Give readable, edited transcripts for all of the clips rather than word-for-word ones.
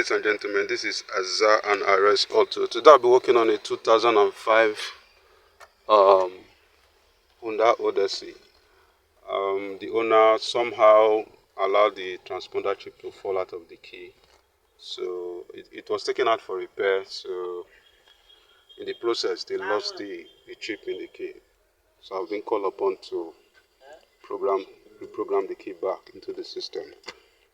ladies and gentlemen, this is Azar and RS Auto. Today I'll be working on a 2005 Honda Odyssey. The owner somehow allowed the transponder chip to fall out of the key. So it was taken out for repair. So in the process, they lost the chip in the key. So I've been called upon to reprogram the key back into the system.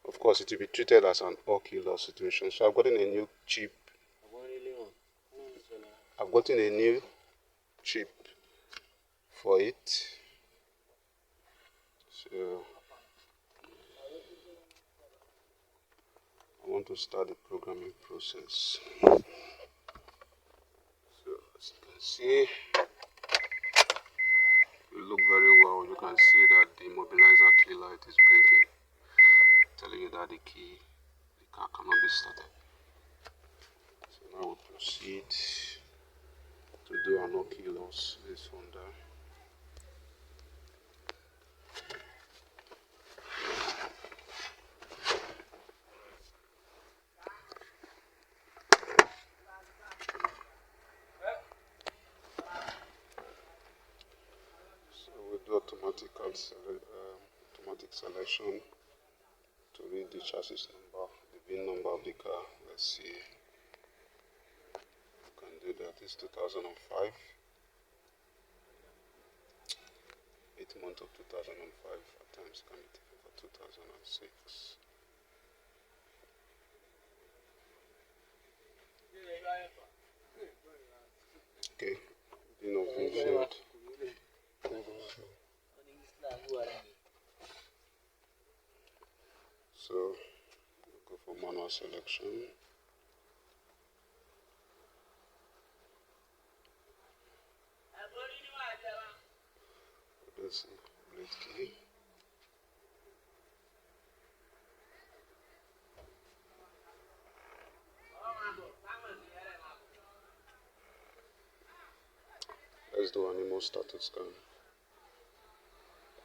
Of course, it will be treated as an all-key loss situation. So I've gotten a new chip. I've gotten a new chip for it. So I want to start the programming process. So as you can see, it look very well. You can see that the immobilizer key light is blinking, telling you that the car cannot be started. So now we'll proceed to do an all-key loss. This Honda. So we'll do automatic selection to read the chassis number, the VIN number of the car. Let's see. You can do that. It's 2005. 8th month of 2005. At times can be taken for 2006. Okay. VIN of VIN. So we'll go for manual selection. Let's see, blade key. Let's do an IMO status scan.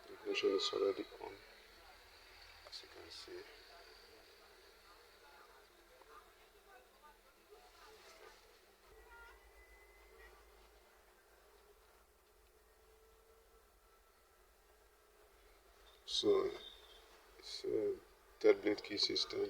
The ignition is already on, as you can see. So it's a third blade key system.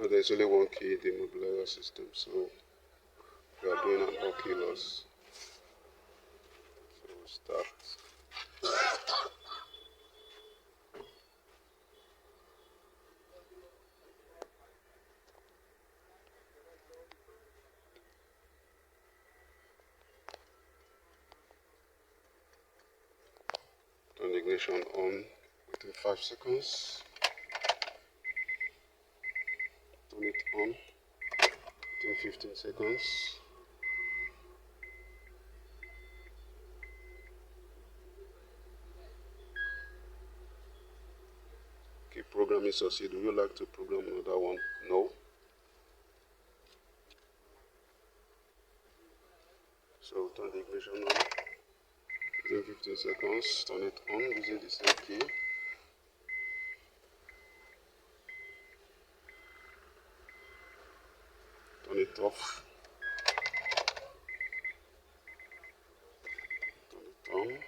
Now there's only one key, the Immobilizer system, so we are doing an all-key loss. So we'll start. Turn the ignition on within 5 seconds. Turn it on within 15 seconds. Okay, programming succeed. Would you like to program another one? No. So turn the ignition on within 15 seconds. Turn it on using the same key. Turn it off. Turn it on.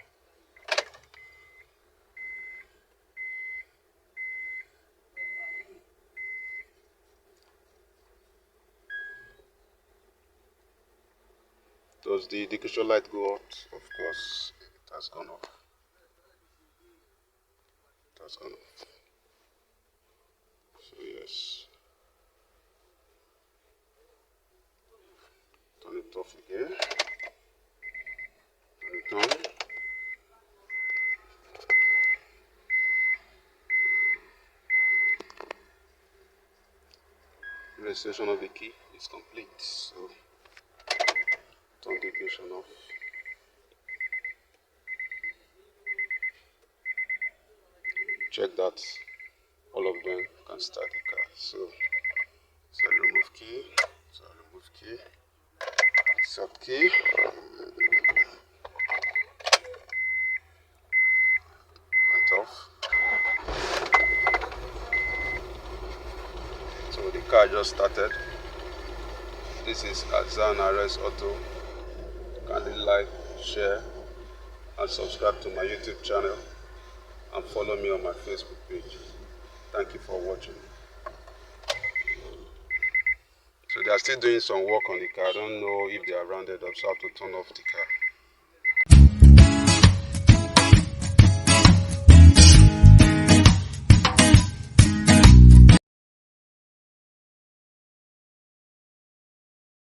Does the indication light go out? Of course, it has gone off. It has gone off. So yes. Turn it off again. Turn it on. Registration of the key is complete. So turn the ignition off. Check that all of them can start the car. So remove key, sub key, went off. So the car just started. This is Azan Arrest Auto. Kindly like, share, and subscribe to my YouTube channel, and follow me on my Facebook page. Thank you for watching. So they are still doing some work on the car. I don't know if they are rounded up, so I have to turn off the car.